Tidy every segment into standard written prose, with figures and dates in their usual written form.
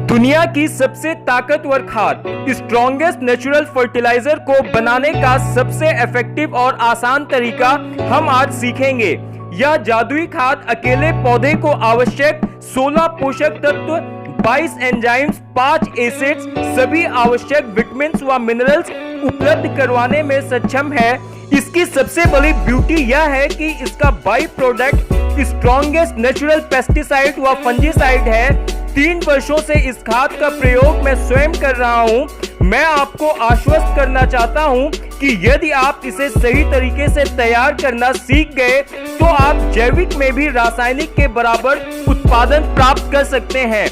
दुनिया की सबसे ताकतवर खाद स्ट्रॉन्गेस्ट नेचुरल फर्टिलाइजर को बनाने का सबसे इफेक्टिव और आसान तरीका हम आज सीखेंगे। यह जादुई खाद अकेले पौधे को आवश्यक 16 पोषक तत्व, 22 एंजाइम्स, 5 एसिड्स, सभी आवश्यक विटामिन्स व मिनरल्स उपलब्ध करवाने में सक्षम है। इसकी सबसे बड़ी ब्यूटी यह है कि इसका by product strongest natural pesticide व फंजीसाइड है। 3 वर्षों से इस खाद का प्रयोग मैं स्वयं कर रहा हूं। मैं आपको आश्वस्त करना चाहता हूं कि यदि आप इसे सही तरीके से तैयार करना सीख गए तो आप जैविक में भी रासायनिक के बराबर उत्पादन प्राप्त कर सकते हैं।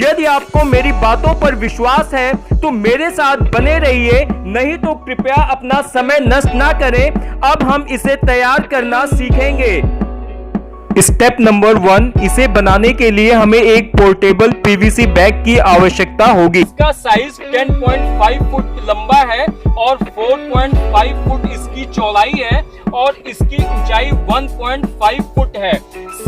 यदि आपको मेरी बातों पर विश्वास है तो मेरे साथ बने रहिए, नहीं तो कृपया अपना समय नष्ट ना करें। अब हम इसे तैयार करना सीखेंगे। स्टेप नंबर 1, इसे बनाने के लिए हमें एक पोर्टेबल पीवीसी बैग की आवश्यकता होगी। इसका साइज 10.5 फुट लंबा है और 4.5 फुट इसकी चौड़ाई है और इसकी ऊंचाई 1.5 फुट है।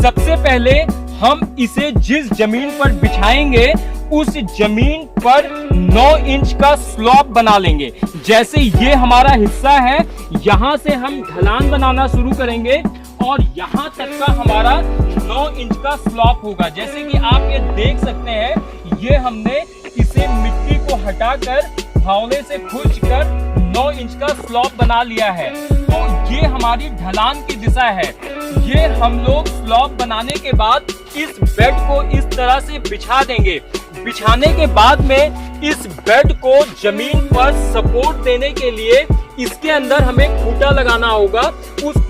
सबसे पहले हम इसे जिस जमीन पर बिछाएंगे उस जमीन पर 9 इंच का स्लॉप बना लेंगे। जैसे ये हमारा हिस्सा है, यहाँ से हम ढलान बनाना शुरू करेंगे और यहाँ तक का हमारा 9 इंच का स्लॉप होगा। जैसे कि आप ये देख सकते हैं, ये हमने इसे मिट्टी को हटाकर फावड़े से खुरचकर 9 इंच का स्लॉप बना लिया है। तो ये हमारी ढलान की दिशा है। ये हम लोग स्लॉप बनाने के बाद इस बेड को इस तरह से बिछा देंगे। बिछाने के बाद में इस बेड को जमीन पर सपोर्ट देने के लिए इसके अंदर हमें खूंटा लगाना होगा।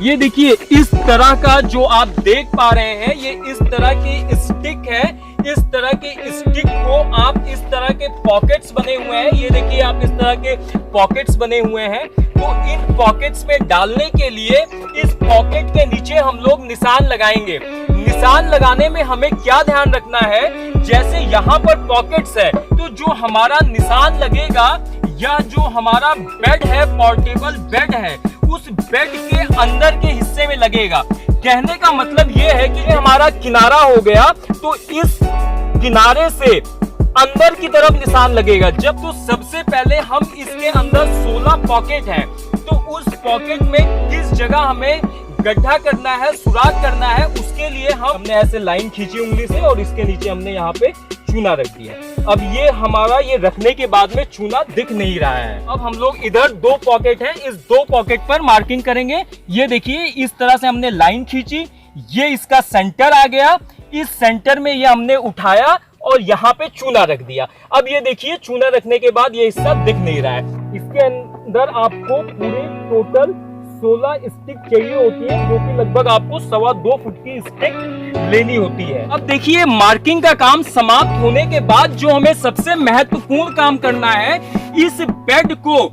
ये देखिए, इस तरह का जो आप देख पा रहे हैं, ये इस तरह की स्टिक है। इस तरह के स्टिक को आप इस तरह के पॉकेट्स बने हुए हैं, ये देखिए आप इस तरह के पॉकेट्स बने हुए हैं। तो इन पॉकेट्स में डालने के लिए इस पॉकेट के नीचे हम लोग निशान लगाएंगे। निशान लगाने में हमें क्या ध्यान रखना है, जैसे यहाँ पर पॉकेट्स है तो जो हमारा निशान लगेगा या जो हमारा बेड है, पोर्टेबल बेड है, उस बेड के अंदर के हिस्से में लगेगा। कहने का मतलब ये है कि हमारा किनारा हो गया तो इस किनारे से अंदर की तरफ निशान लगेगा। जब तो सबसे पहले हम इसके अंदर 16 पॉकेट हैं, तो उस पॉकेट में किस जगह हमें गड्ढा करना है, सुराख करना है, उसके लिए हमने ऐसे लाइन खींची उंगली से और इसके नीचे हमने यहाँ पे चूना रख दिया। अब ये हमारा ये रखने के बाद में चूना दिख नहीं रहा है। अब हम लोग इधर 2 पॉकेट है, इस 2 पॉकेट पर मार्किंग करेंगे। ये देखिए, इस तरह से हमने लाइन खींची, ये इसका सेंटर आ गया। इस सेंटर में ये हमने उठाया और यहाँ पे चूना रख दिया। अब ये देखिए, चूना रखने के बाद ये हिस्सा दिख नहीं रहा है। इसके अंदर आपको पूरे टोटल 16 स्टिक चाहिए होती है, जो कि लगभग आपको 2.25 फुट की स्टिक लेनी होती है। अब देखिए, मार्किंग का काम समाप्त होने के बाद जो हमें सबसे महत्वपूर्ण काम करना है, इस बेड को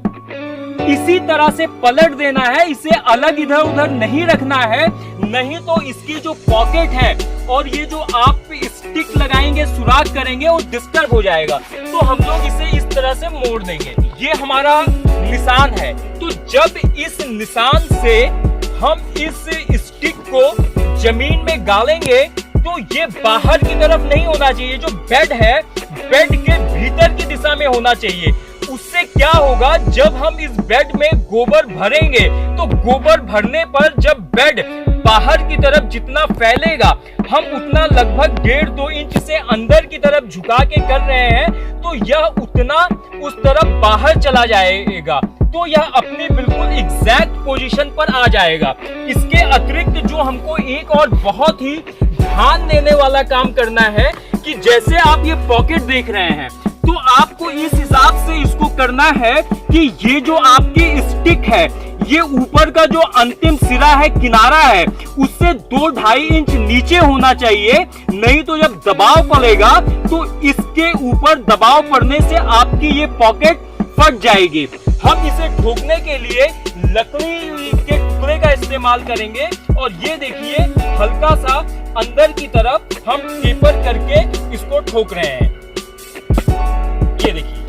इसी तरह से पलट देना है। इसे अलग इधर उधर नहीं रखना है, नहीं तो इसकी जो पॉकेट है और ये जो आप स्टिक लगाएंगे, सुराख करेंगे, वो डिस्टर्ब हो जाएगा। तो हम लोग इसे इस तरह से मोड़ देंगे। ये हमारा निशान है। तो जब इस निशान से हम इस स्टिक को जमीन में गालेंगे तो ये बाहर की तरफ नहीं होना चाहिए। जो बेड है, बेड के भीतर की दिशा में होना चाहिए। उससे क्या होगा, जब हम इस बेड में गोबर भरेंगे तो गोबर भरने पर जब बेड बाहर की तरफ जितना फैलेगा, हम उतना लगभग 1.5-2 इंच से अंदर की तरफ झुका के कर रहे हैं, तो यह उतना उस तरफ बाहर चला जाएगा। तो यह अपनी बिल्कुल एग्जैक्ट पोजीशन पर आ जाएगा। इसके अतिरिक्त जो हमको एक और बहुत ही ध्यान देने वाला काम करना है कि जैसे आप ये पॉकेट देख रहे हैं, तो आपको इस हिसाब से इसको करना है कि ये जो आपकी स्टिक है, ये ऊपर का जो अंतिम सिरा है, किनारा है, उससे 2-2.5 इंच नीचे होना चाहिए। नहीं तो जब दबाव पड़ेगा तो इसके ऊपर दबाव पड़ने से आपकी ये पॉकेट फट जाएगी। हम इसे ठोकने के लिए लकड़ी के टुकड़े का इस्तेमाल करेंगे और ये देखिए, हल्का सा अंदर की तरफ हम टेपर करके इसको ठोक रहे हैं। ये देखिए,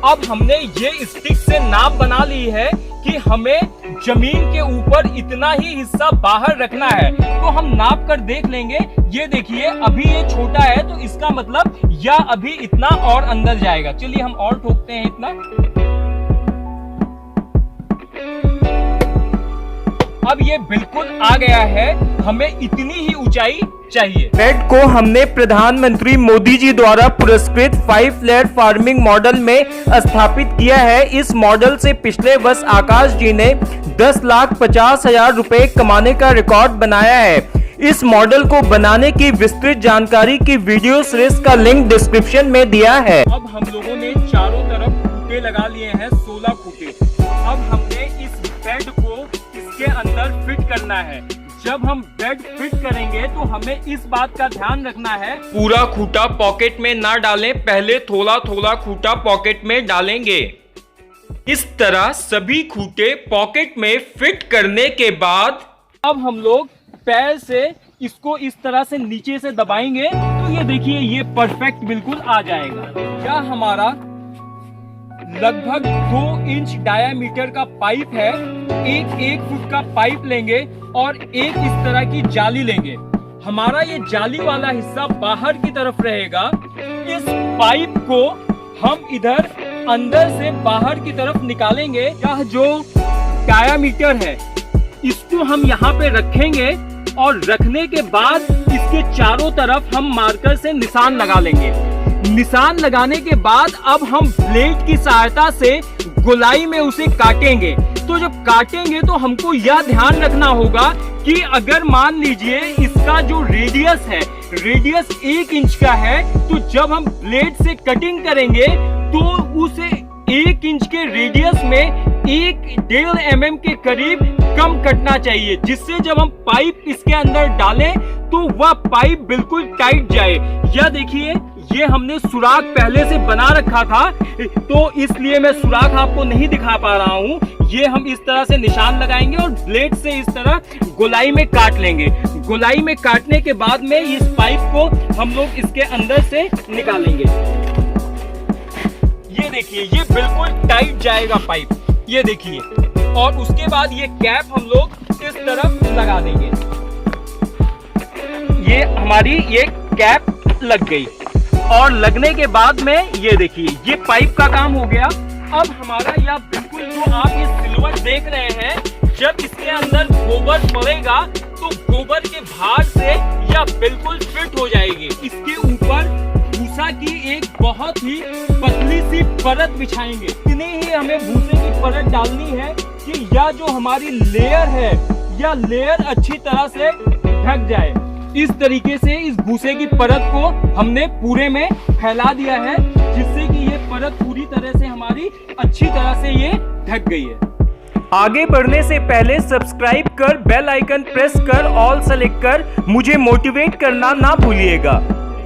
अब हमने ये स्टिक से नाप बना ली है कि हमें जमीन के ऊपर इतना ही हिस्सा बाहर रखना है, तो हम नाप कर देख लेंगे। ये देखिए अभी ये छोटा है, तो इसका मतलब यह अभी इतना और अंदर जाएगा। चलिए हम और ठोकते हैं इतना। अब ये बिल्कुल आ गया है, हमें इतनी ही ऊंचाई चाहिए। बेड को हमने प्रधानमंत्री मोदी जी द्वारा पुरस्कृत 5 लेयर फार्मिंग मॉडल में स्थापित किया है। इस मॉडल से पिछले वर्ष आकाश जी ने 10,50,000 रुपए कमाने का रिकॉर्ड बनाया है। इस मॉडल को बनाने की विस्तृत जानकारी की वीडियो सीरीज का लिंक डिस्क्रिप्शन में दिया है। अब हम लोगों ने चारों तरफ खूंटे लगा लिए हैं, 16 खूंटे। अब हमने इस बेड को इसके अंदर फिट करना है। जब हम बेड फिट करेंगे तो हमें इस बात का ध्यान रखना है, पूरा खूंटा पॉकेट में ना डालें, पहले थोड़ा थोड़ा खूंटा पॉकेट में डालेंगे। इस तरह सभी खूंटे पॉकेट में फिट करने के बाद अब हम लोग पैर से इसको इस तरह से नीचे से दबाएंगे, तो ये देखिए ये परफेक्ट बिल्कुल आ जाएगा। यह हमारा लगभग 2 इंच डायामीटर का पाइप है। एक फुट का पाइप लेंगे और एक इस तरह की जाली लेंगे। हमारा ये जाली वाला हिस्सा बाहर की तरफ रहेगा। इस पाइप को हम इधर अंदर से बाहर की तरफ निकालेंगे। यह जो डायामीटर है इसको हम यहाँ पे रखेंगे और रखने के बाद इसके चारों तरफ हम मार्कर से निशान लगा लेंगे। निशान लगाने के बाद अब हम ब्लेड की सहायता से गोलाई में उसे काटेंगे। तो जब काटेंगे तो हमको यह ध्यान रखना होगा कि अगर मान लीजिए इसका जो रेडियस है, रेडियस 1 इंच का है, तो जब हम ब्लेड से कटिंग करेंगे तो उसे 1 इंच के रेडियस में 1.5 mm के करीब कम कटना चाहिए, जिससे जब हम पाइप इसके अंदर डालें तो वह पाइप बिल्कुल टाइट जाए। यह देखिए ये हमने सुराख पहले से बना रखा था, तो इसलिए मैं सुराख आपको नहीं दिखा पा रहा हूँ। ये हम इस तरह से निशान लगाएंगे और ब्लेड से इस तरह गोलाई में काट लेंगे। गोलाई में काटने के बाद में इस पाइप को हम लोग इसके अंदर से निकालेंगे। ये देखिए ये बिल्कुल टाइट जाएगा पाइप, ये देखिए। और उसके बाद ये कैप हम लोग इस तरफ लगा देंगे। ये हमारी ये कैप लग गई और लगने के बाद में ये देखिए ये पाइप का काम हो गया। अब हमारा यह बिल्कुल जो आप ये सिलवट देख रहे हैं, जब इसके अंदर गोबर पड़ेगा तो गोबर के भार से यह बिल्कुल फिट हो जाएगी। इसके ऊपर भूसा की एक बहुत ही पतली सी परत बिछाएंगे। इतनी ही हमें भूसे की परत डालनी है कि यह जो हमारी लेयर है यह लेयर अच्छी तरह से ढक जाए। इस तरीके से इस भूसे की परत को हमने पूरे में फैला दिया है, जिससे कि ये परत पूरी तरह से हमारी अच्छी तरह से ये ढक गई है। आगे बढ़ने से पहले सब्सक्राइब कर बेल आइकन प्रेस कर ऑल सेलेक्ट कर मुझे मोटिवेट करना ना भूलिएगा।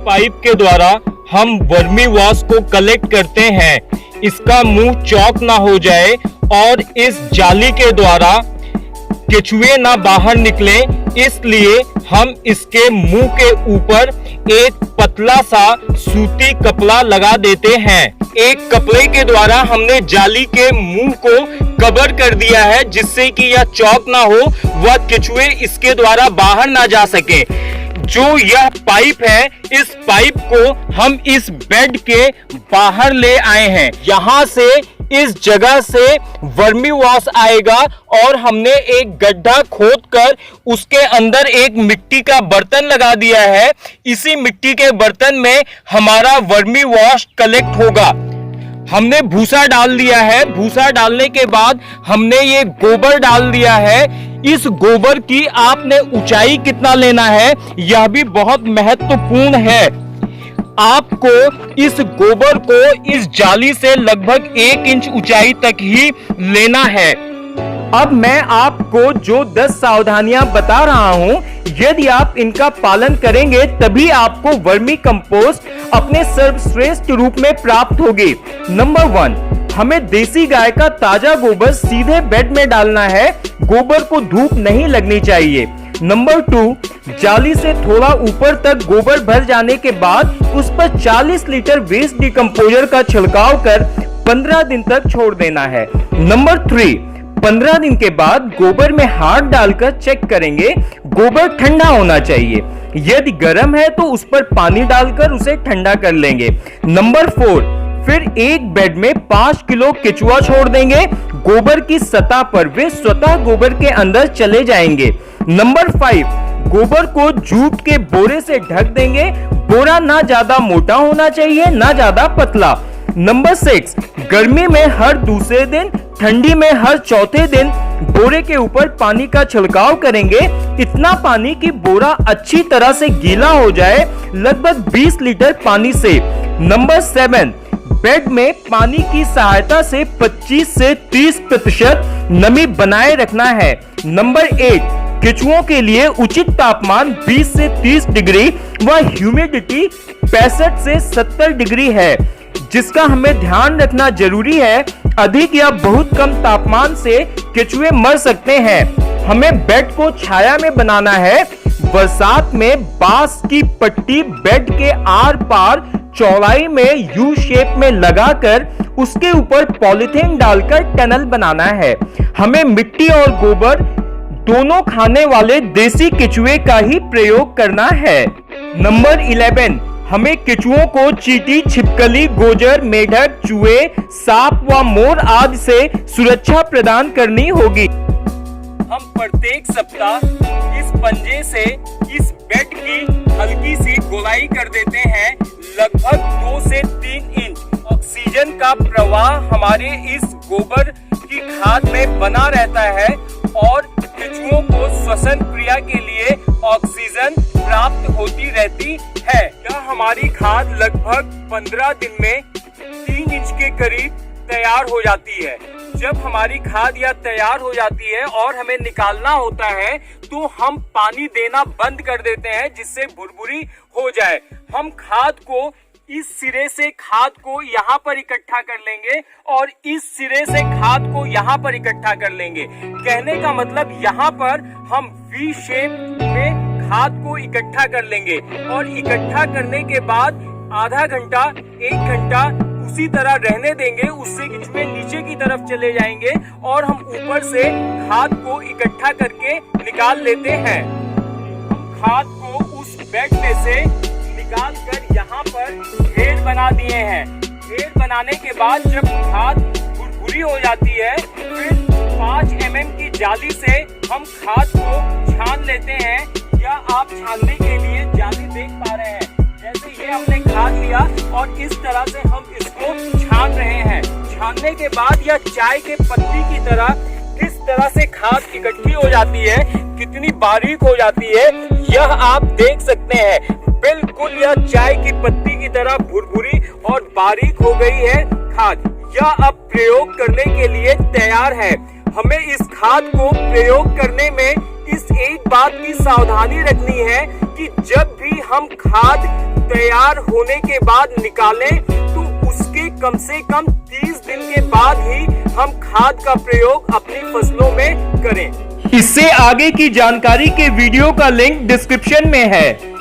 पाइप के द्वारा हम वर्मी वॉश को कलेक्ट करते हैं, इसका मुंह चौक ना हो जाए और इस जाली के द्वारा केचुए ना बाहर निकले, इसलिए हम इसके मुंह के ऊपर एक पतला सा सूती कपड़ा लगा देते हैं। एक कपड़े के द्वारा हमने जाली के मुंह को कवर कर दिया है, जिससे कि यह चौक ना हो, वह केचुए इसके द्वारा बाहर ना जा सके। जो यह पाइप है, इस पाइप को हम इस बेड के बाहर ले आए हैं। यहाँ से इस जगह से वर्मी वॉश आएगा और हमने एक गड्ढा खोदकर उसके अंदर एक मिट्टी का बर्तन लगा दिया है। इसी मिट्टी के बर्तन में हमारा वर्मी वॉश कलेक्ट होगा। हमने भूसा डाल दिया है। भूसा डालने के बाद हमने ये गोबर डाल दिया है। इस गोबर की आपने ऊंचाई कितना लेना है यह भी बहुत महत्वपूर्ण है। आपको इस गोबर को इस जाली से लगभग 1 इंच ऊंचाई तक ही लेना है। अब मैं आपको जो 10 सावधानियां बता रहा हूं, यदि आप इनका पालन करेंगे तभी आपको वर्मी कंपोस्ट अपने सर्वश्रेष्ठ रूप में प्राप्त होगी। नंबर 1, हमें देसी गाय का ताजा गोबर सीधे बेड में डालना है। गोबर को धूप नहीं लगनी चाहिए। नंबर 2, जाली से थोड़ा ऊपर तक गोबर भर जाने के बाद उस पर 40 लीटर वेस्ट डिकम्पोजर का छिड़काव कर 15 दिन तक छोड़ देना है। नंबर 3, 15 दिन के बाद गोबर में हाथ डालकर चेक करेंगे। गोबर ठंडा होना चाहिए, यदि गर्म है तो उस पर पानी डालकर उसे ठंडा कर लेंगे। नंबर 4, फिर एक बेड में 5 किलो केचुआ छोड़ देंगे गोबर की सतह पर, वे स्वतः गोबर के अंदर चले जाएंगे। नंबर 5, गोबर को जूट के बोरे से ढक देंगे। बोरा ना ज्यादा मोटा होना चाहिए ना ज्यादा पतला। नंबर 6, गर्मी में हर दूसरे दिन, ठंडी में हर चौथे दिन बोरे के ऊपर पानी का छिड़काव करेंगे, इतना पानी कि बोरा अच्छी तरह से गीला हो जाए, लगभग 20 लीटर पानी से। नंबर 7, बेड में पानी की सहायता से 25 से 30% नमी बनाए रखना है। नंबर 8, केचुओं के लिए उचित तापमान 20 से 30 डिग्री व ह्यूमिडिटी 65 से 70 डिग्री है, जिसका हमें ध्यान रखना जरूरी है। अधिक या बहुत कम तापमान से केचुए मर सकते हैं। हमें बेड को छाया में बनाना है। बरसात में बांस की पट्टी बेड के आर पार चौड़ाई में यू शेप में लगाकर उसके ऊपर पॉलीथीन डालकर टनल बनाना है। हमें मिट्टी और गोबर दोनों खाने वाले देसी केचुए का ही प्रयोग करना है। नंबर 11, हमें केचुओं को चींटी, छिपकली, गोजर, मेढक, चूहे, सांप व मोर आदि से सुरक्षा प्रदान करनी होगी। हम प्रत्येक सप्ताह इस पंजे से इस बेड की हल्की सी गोलाई कर देते हैं। लगभग 2 से 3 इंच ऑक्सीजन का प्रवाह हमारे इस गोबर की खाद में बना रहता है और केचुओं को श्वसन क्रिया के लिए ऑक्सीजन प्राप्त होती रहती है। यह हमारी खाद लगभग 15 दिन में 3 इंच के करीब तैयार हो जाती है। जब हमारी खाद यह तैयार हो जाती है और हमें निकालना होता है तो हम पानी देना बंद कर देते हैं, जिससे भुरभुरी हो जाए। हम खाद को इस सिरे से खाद को यहाँ पर इकट्ठा कर लेंगे और इस सिरे से खाद को यहाँ पर इकट्ठा कर लेंगे। कहने का मतलब यहाँ पर हम वी शेप में खाद को इकट्ठा कर लेंगे और इकट्ठा करने के बाद आधा घंटा 1 घंटा उसी तरह रहने देंगे। उससे केचुए नीचे की तरफ चले जाएंगे और हम ऊपर से खाद को इकट्ठा करके निकाल लेते हैं। हम खाद को उस बेड में से निकाल कर यहाँ पर ढेर बना दिए हैं। ढेर बनाने के बाद जब खाद भुरभुरी हो जाती है, फिर 5 mm की जाली से हम खाद को छान लेते हैं। या आप छानने के लिए जाली देख पा रहे हैं, जैसे ये हमने खाद लिया और इस तरह से हम इसको छान रहे हैं। छानने के बाद यह चाय के पत्ती की तरह किस तरह से खाद इकट्ठी हो जाती है, कितनी बारीक हो जाती है, यह आप देख सकते हैं। बिल्कुल यह चाय की पत्ती की तरह भुरभुरी और बारीक हो गई है खाद। यह अब प्रयोग करने के लिए तैयार है। हमें इस खाद को प्रयोग करने में इस एक बात की सावधानी रखनी है कि जब भी हम खाद तैयार होने के बाद निकालें तो उसके कम से कम 30 दिन के बाद ही हम खाद का प्रयोग अपनी फसलों में करें। इससे आगे की जानकारी के वीडियो का लिंक डिस्क्रिप्शन में है।